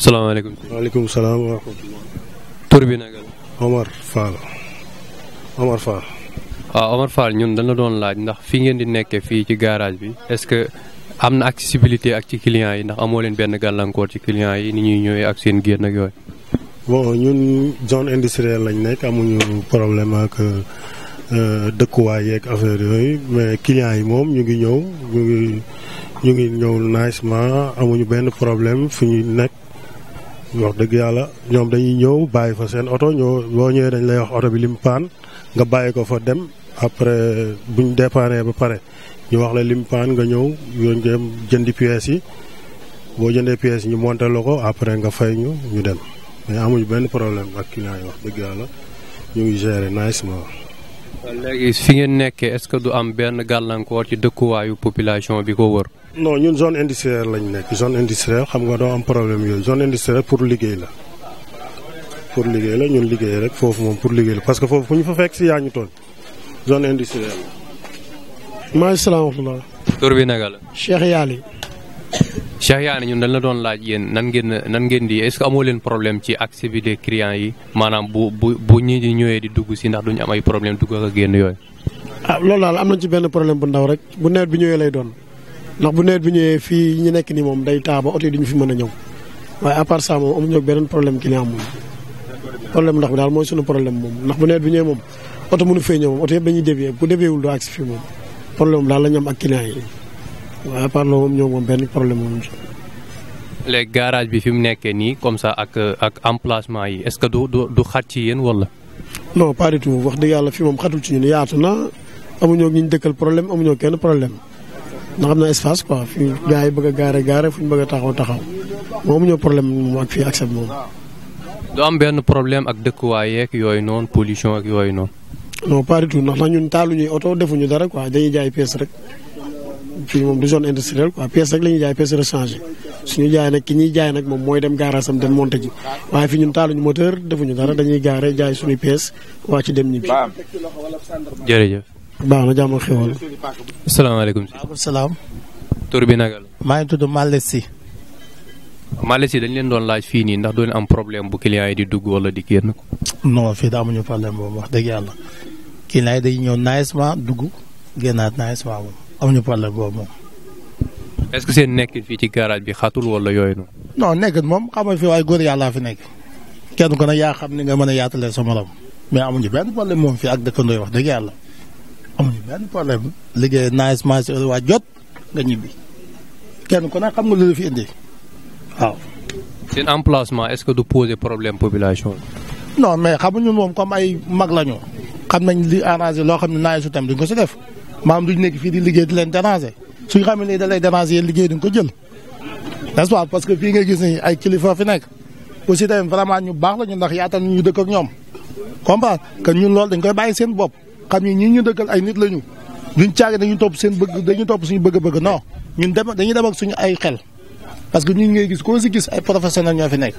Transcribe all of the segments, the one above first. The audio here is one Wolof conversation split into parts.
salaamaaleykum. waaleykum salaam wa rahmatulah. tur bi naka la. Omar Fall. Omar Fall. waaw Omar Fall ñun dañ la doon laaj ndax fi ngeen di nekkee fii ci garage bi est-ce que am na accessibilité ak ci clients yi ndax amoo leen benn gàllankoor ci clients yi ni ñuy ñëwee ak seen génn ak yooyu. bon ñun zone industrielle lañ nekk amuñu problème ak dëkkuwaay yeeg affaire yooyu mais clients yi moom ñu ngi ñëw ñu ngi ñëw nicement amuñu benn problème fu ñu nekk. wax dëgg yàlla ñoom dañuy ñëw bàyyi fa seen oto boo ñëwee dañ lay wax oto bi lim paan nga bàyyi ko fa dem après buñ dépanné ba pare ñu wax la lim paan nga ñëw yoon dem jëndi pièces yi boo jëndee pièces yi ñu monté la ko après nga fay ñu dem mais amuñu benn problème ak client yi wax dëgg yàlla ñu ngi gérer nicement. léegi fi ngeen nekkee est-ce que du am benn gàllankoor ci dëkkuwaayu population bi ko wër. non ñun zone industrielle lañ nekk zone industrielle xam nga doo am problème yooyu zone industrielle pour liggéey la ñun liggéey rek foofu moom pour liggéey la parce que foofu fu ñu fa fekk si yaa ñu toll zone industrielle. maaleykum salaam wa rahmatulah. tur bi naka la. Cheikh Yaali. Cheikh Yaali ñun dañ la doon laaj yéen nan ngeen di est-ce que amoo leen problème ci accessibilité clients yi maanaam bu ñi di ñëwee di dugg si ndax duñu am ay problème dugg ak génn yooyu. ah loolu daal am nañ ci benn problème bu ndaw rek bu nawet bi ñëwee lay doon. ndax bu nawet bi ñëwee fii ñu nekk nii moom day taa ba oto yi duñu fi mën a ñëw waaye à part ça moom amuñu beneen problème client moom problème ndox bi daal mooy suñu problème moom ndax bu nawet bi ñëwee moom oto mënu fee ñëw moom oto yëpp dañuy dévier bu dévier wul doo agsi fii moom problème daal la ñu am ak client yi waaye à part loolu moom ñëw moom benn problème moom. léegi garage bi fi mu nekkee nii comme ça ak emplacement yi est-ce que du xat ci yéen wala. non pas du tout wax dëgg yàlla fii moom xatul ci ñun yaatu na amuñoo ñu dëkkal problème amuñoo kenn problème. ndax am na espace quoi fii gars yi bëgg a gaare fu ñu bëgg a taxaw moom ñoo problème moom ak fii accès moom. du am benn problème ak dëkkuwaay yeeg yooyu noonu pollution ak yooyu noonu. non pas du tout ndax ñun taaluñuy oto defuñu dara quoi dañuy jaay pièce rek fii moom du zone industrielle quoi pièce rek la ñuy jaay pièce rechange suñu jaay nag ki ñuy jaay nag moom mooy dem garage am dem monté ji waaye fii ñun taaluñu moteur defuñu dara dañuy gaare jaay suñuy pièce waa ci dem ñibbi. jërëjëf. baax na jàmm ak xéwal. asalaamaaleykum. waaleykum salaam. tur bi naka la. maa ngi tudd Malessi. Malessi dañ leen doon laaj fii nii ndax doon am problème bu client yi di dugg wala di génn. non fii daa amuñu problème boobu wax dëgg yàlla client yi dañuy ñëw nicement dugg génnaat nicement moom amuñu problème boobu moom. est-ce que seen nekkin fii ci garage bi xatul wala yooyu noonu. non nekkin moom xam nga fii waaye góor yàllaa fi nekk kenn ko nag yaa xam ni nga mën a yaatalee sa morom mais amuñu benn problème moom fii ak dëkkandoo yi wax dëgg yàlla. amuñu benn problème liggéey nicement si heure waa jot nga ñibbi kenn ku ne xam nga lu la fi indi waaw. seen emplacement est-ce que du poser problème population bi. non mais xamuñu moom comme ay mag lañu xam nañ li arrangé loo xam ne naaj su tam duñ ko si def maanaam duñ nekk fii di liggéey di leen déranger suñ xam ne da lay déranger yéen liggéey duñ ko jël n'est-ce pas parce que fii nga gis ni ay kilifa fi nekk aussi tamit vraiment ñu baax lañu ndax yaatal ñu dëkk ak ñoom comprendre que ñun loolu dañ koy bàyyi seen bopp. xam ni ñi ñu dëkkal ay nit lañu duñ caagi dañuy topp suñu bëgg-bëgg non ñun dañuy dem ak suñu ay xel parce que ñun ngay gis koo si gis ay professionnels ñoo fi nekk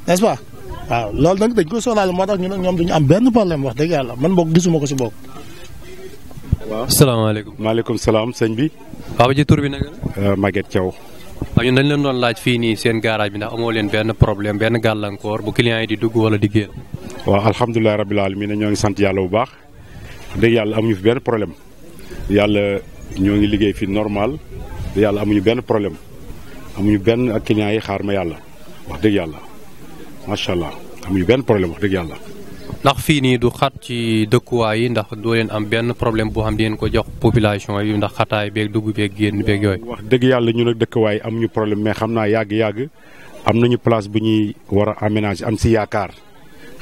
n'est-ce pas waaw loolu nag dañ koy sóoraale moo tax ñun ak ñoom duñu am benn problème wax dëgg yàlla man boog gisuma ko si bopp. waaw asalaamaaleykum. maaleykum salaam sëñ bi. Papa ji tur bi naka la. Maguette Thiaw. waaw ñun dañ leen doon laaj fii nii seen garage bi ndax amoo leen benn problème benn gàllankoor bu client yi di dugg wala di génn. waaw alhamdulilah rabbil alamin ñoo ngi sant yàlla bu baax. dëgg yàlla amuñu fi benn problème yàlla ñoo ngi liggéey fi normal yàlla amuñu benn problème amuñu benn ak clients yi xaar ma yàlla wax dëgg yàlla macha allah amuñu benn problème wax dëgg yàlla. ndax fii nii du xat ci dëkkuwaay yi ndax doo leen am benn problème boo xam di ngeen ko jox population yi ndax xataay beeg dugg beeg génn beeg yooyu. wax dëgg yàlla ñun ak dëkkuwaay amuñu problème mais xam naa yàgg-yàgg am nañu place bu ñuy war a aménager am si yaakaar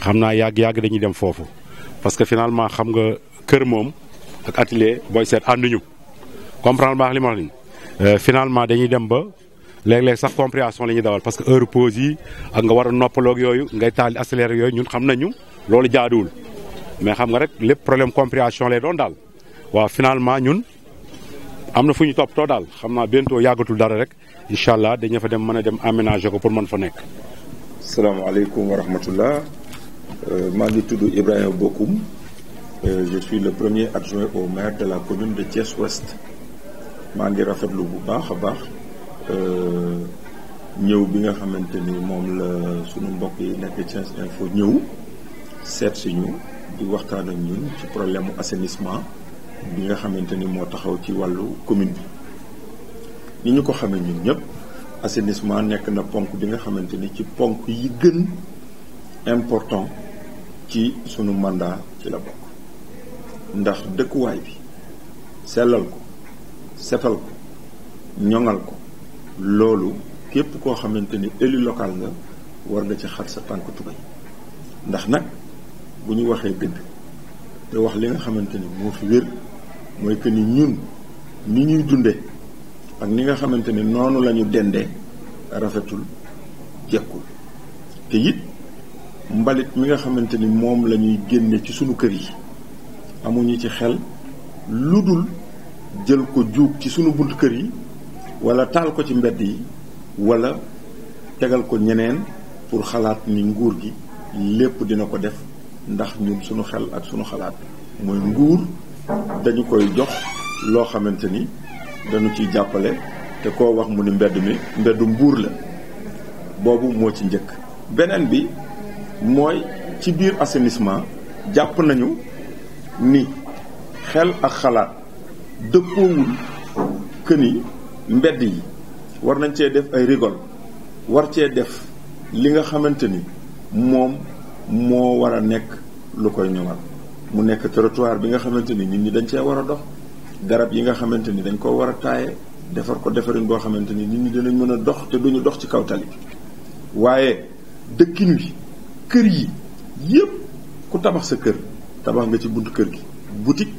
xam naa yàgg-yàgg dañuy dem foofu parce que finalement xam nga. kër moom ak atelier booy seet ànduñu comprendre baax li ma wax nii finalement dañuy dem ba léeg-léeg sax compréhension la ñuy dawal parce que heure pause yi ak nga war a noppaloog yooyu ngay taal accéléré yooyu ñun xam nañu loolu jaaduwul mais xam nga rek lépp problème compréhension lay doon daal waaw finalement ñun am na fu ñu toppatoo daal xam naa bientôt yàggatul dara rek incha allah dañu fa dem mën a dem aménager ko pour mën fa nekk. salaamaaleykum wa rahmatullah maa ngi tudd Ibrahima Bokoum. Je suis le premier adjoint au maire de la commune de Thiès Ouest maa ngi rafetlu bu baax a baax ñëw bi nga xamante ni moom la sunu mbokk yi nekk Thiès Info ñëw seet si ñu di waxtaan ak ñun ci problème mu assainissement bi nga xamante ni moo taxaw ci wàllu commune bi. ni ñu ko xamee ñun ñëpp assainissement nekk na ponk bi nga xamante ni ci ponk yi gën important ci sunu mandat ci la bokk ndax dëkkuwaay bi sellal ko setal ko ñoŋal ko loolu képp koo xamante ni élu local nga war nga ci xar sa tànk tubéy ndax nag bu ñu waxee dëgg te wax li nga xamante ni moo fi wér mooy que ni ñun ni ñuy dunde ak ni nga xamante ni noonu la ñu dendee rafetul jekkul te it mbalit mi nga xamante ni moom la ñuy génne ci sunu kër yi amuñu ci xel lu dul jël ko juug ci sunu bunt kër yi wala taal ko ci mbedd yi wala tegal ko ñeneen pour xalaat ni nguur gi lépp dina ko def ndax ñun sunu xel ak sunu xalaat mooy nguur dañu koy jox loo xamante ni dañu ciy jàppale te koo wax mu ni mbeddu mbuur la boobu moo ci njëkk. beneen bi mooy ci biir assainissement jàpp nañu ni xel ak xalaat dëppoowul que ni mbedd yi war nañ cee def ay rigole war cee def li nga xamante ni moom moo war a nekk lu koy ñoŋal mu nekk trottoir bi nga xamante ni nit ñi dañ cee war a dox garab yi nga xamante ni dañ koo war a taaye defar ko defarin boo xamante ni nit ñi dinañ mën a dox te duñu dox ci kaw tali waaye dëkkin wi kër yi yépp ku tabax sa kër tabax nga ci buntu kër gi boutique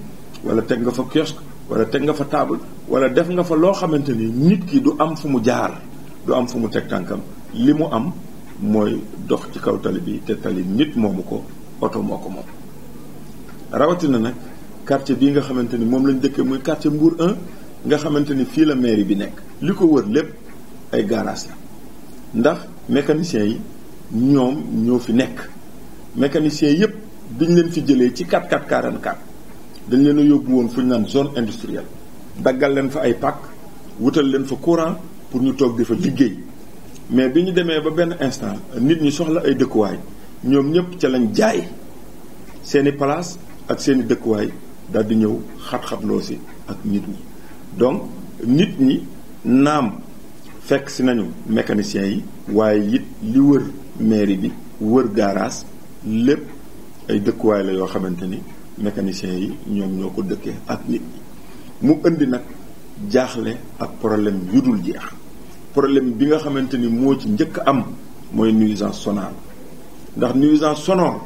wala teg nga fa kiosque wala teg nga fa table wala def nga fa loo xamante ni nit ki du am fu mu jaar du am fu mu teg tànkam li mu am mooy dox ci kaw tali bi te tali nit moomu ko oto moo ko moom. rawatina nag quartier bii nga xamante ni moom lañ dëkkee muy quartier Mbour 1 nga xamante ni fii la mairie bi nekk li ko wër lépp ay garage la ndax mécaniciens yi ñoom ñoo fi nekk mécaniciens yépp biñ leen fi jëlee ci 4444 dañ leen a yóbbu woon fu ñu naan zone industrielle daggal leen fa ay pàkk wutal leen fa courant pour ñu toog di fa liggéey mais bi ñu demee ba benn instant nit ñi soxla ay dëkkuwaay ñoom ñëpp ca lañ jaay seeni place ak seeni dëkkuwaay daal di ñëw xat-xatloo si ak nit ñi donc nit ñi naam fekk si nañu mécaniciens yi waaye it li wër mairie bi wër garage lépp ay dëkkuwaay la yoo xamante ni mécaniciens yi ñoom ñoo ko dëkkee ak nit ñi mu indi nag jaaxle ak problème yu dul jeex problème bi nga xamante ni moo ci njëkk am mooy nuisance sonore ndax nuisance sonore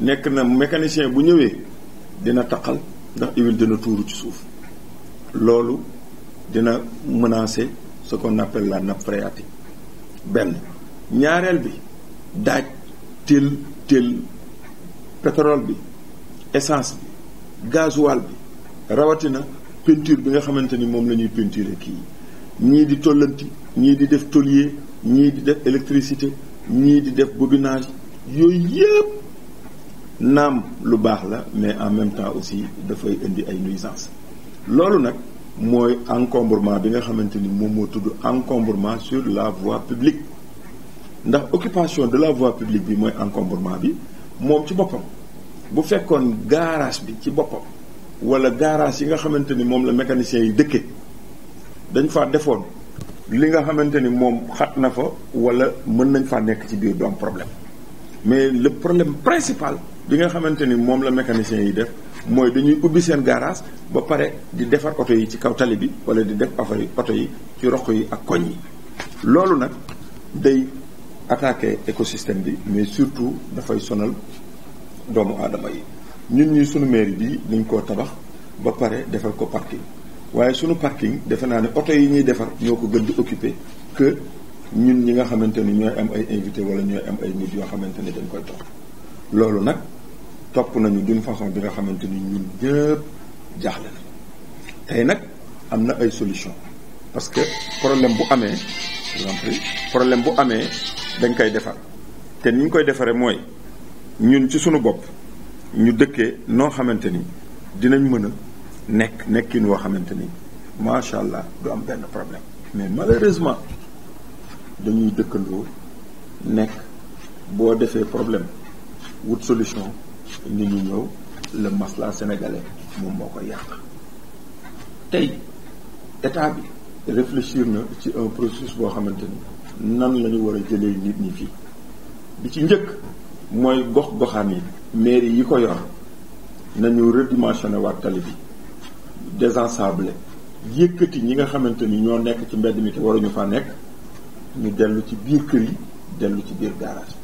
nekk na mécanicien bu ñëwee dina taqal ndax huile dina tuuru ci suuf loolu dina menacer ce qu'on appelle la nappe phréatique benn ñaareel bi daaj téel pétrole bi essence bi gasoil bi rawatina peinture bi nga xamante ni moom la ñuy peinturer kii ñii di tollanti ñii di def tôlier ñii di def électricité ñii di def bobinage yooyu yëpp naam lu baax la mais en même temps aussi dafay indi ay nuisance loolu nag mooy encombrement bi nga xamante ni moom moo tudd encombrement sur la voie publique ndax occupation de la voie publique bi mooy encombrement bi moom ci boppam bu fekkoon garage bi ci boppam wala garage yi nga xamante ni moom la mécaniciens yi dëkke dañ faa defoon li nga xamante ni moom xat na fa wala mën nañ faa nekk ci biir du am problème mais le problème principal bi nga xamante ni moom la mécaniciens yi def mooy dañuy ubbi seen garage ba pare di defar oto yi ci kaw tali bi wala di def affaire oto yi ci roq yi ak koñ yi loolu nag day attaquer écosystème bi mais surtout dafay sonal doomu aadama yi ñun ñi sunu mairie bi dañ koo tabax ba pare defal ko parking waaye sunu parking defe naa ne oto yi ñuy defar ñoo ko gën di occuper que ñun ñi nga xamante ni ñooy am ay invité wala ñooy am ay nit yoo xamante ni dañ koy topp loolu nag topp nañu d'une façon bi nga xamante ni ñun ñëpp jaaxle na tey nag am na ay solution parce que problème bu amee dañ koy defar te ni ñu koy defaree mooy ñun ci sunu bopp ñu dëkkee noo xamante ni dinañ mën a nekkin woo xamante ni macha allah du am benn problème mais malheureusement dañuy dëkkandoo nekk boo defee problème wut solution nit ñi ñëw le masla sénégalais moom moo ko yàq tey état bi réfléchir na ci un processus boo xamante ni nan la ñu war a jëlee nit ñi fii bi ci njëkk mooy gox-goxaan yi mairie yi ko yor nañu redimensionné waat tali bi désensabler yëkkati ñi nga xamante ni ñoo nekk ci mbedd mi te waruñu faa nekk ñu dellu ci biir kër yi dellu ci biir garage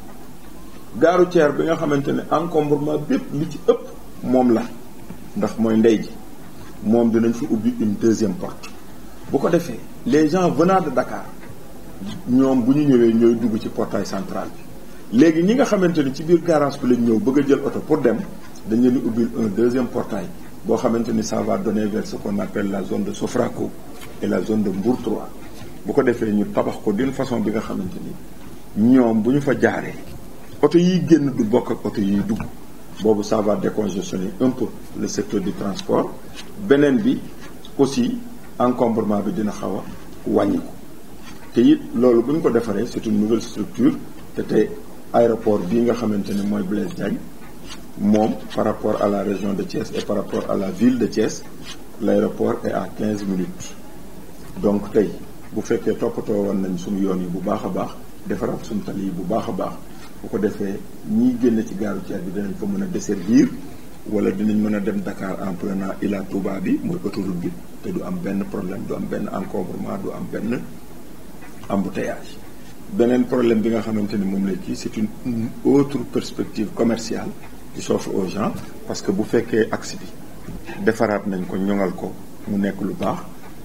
gaaru ceer bi nga xamante ne encombrement bépp li ci ëpp moom la ndax mooy ndey ji moom dinañ fi ubbi une deuxième porte bu ko defee les gens venant de Dakar ñoom bu ñu ñëwee ñooy dugg ci portail central bi léegi ñi nga xamante ni ci biir garage bi lañ ñëw bëgg a jël oto pour dem dañ leen di ubbil un deuxième portail boo xamante ni ça va donner vers ce qu'on appelle la zone de Sofraco et la zone de Mbour 3 bu ko defee ñu tabax ko d'une façon bi nga xamante ni ñoom bu ñu fa jaaree oto yiy génn du bokk ak oto yiy dugg boobu ça va décongestionner un peu le secteur du transport beneen bi aussi encombrement bi dina xaw a wàññi ko te it loolu bu ñu ko defaree c'est une nouvelle structure te tey aéroport bii nga xamante ne mooy Blaise Diagne moom par rapport à la région de Thiès et par rapport à la ville de Thiès l'aéroport est à 15 minutes donc tey bu fekkee toppatoo woon nañ suñu yoon yi bu baax a baax defaraat suñu tali yi bu baax a baax bu ko defee ñiy génn ci gaaru Thiès bi dinañ fa mën a desservir wala dinañ mën a dem Dakar en prenant Ila Touba bi mooy autoroute bi te du am benn problème du am benn encombrement du am benn embouteillage beneen problème bi nga xamante ni moom la kii c'est une autre perspective commerciale qui s'offre aux gens parce que bu fekkee axe bi defaraat nañ ko ñoŋal ko mu nekk lu baax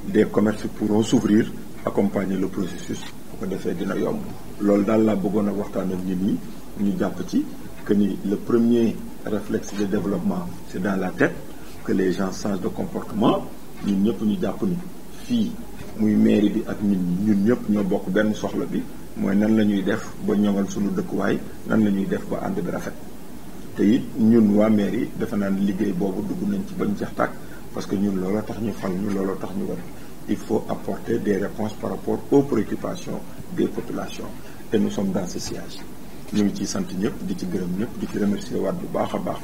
des commerces pourront s'ouvrir accompagner le processus bu ko defee dina yomb loolu daal laa bëggoon a waxtaan ak nit ñi ñu jàpp ci que ni le premier réflexe de développement c'est dans la tête que les gens changent de comportement ñun ñëpp ñu jàpp ni fii muy mairie bi ak nit ñi ñun ñëpp ñoo bokk benn soxla bi mooy nan la ñuy def ba ñoŋal suñu dëkkuwaay nan la ñuy def ba ànd bi rafet te it ñun waa mairie defe naa ne liggéey boobu dugg nañ ci bañ jeex tàkk parce que ñun looloo tax ñu fal ñu looloo tax ñu war il faut apporter des réponses par rapport aux préoccupations des populations et nous sommes dans ce sillage ñu ngi ciy sant ñëpp di ci gërëm ñëpp di ci remercier waat bu baax a baax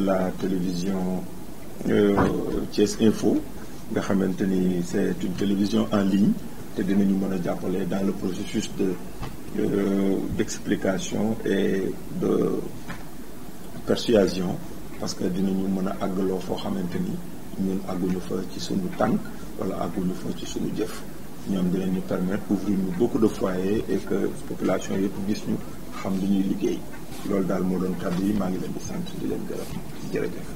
la télévision Thiès Info nga xamante ni c'est une télévision en ligne te dinañu mën a jàppale dans le processus d'explication et de persuasion parce que dinañu mën a àggaloo foo xamante ni ñun àgguñu fa ci suñu tànk wala àgguñu fa ci suñu jëf ñoom dinañu permettre ouvrir ñu beaucoup de foyers et que population yëpp gis ñu xam li ñuy liggéey loolu daal moo doon kàddu yi maa ngi leen di sant di leen gërëm jërëjëf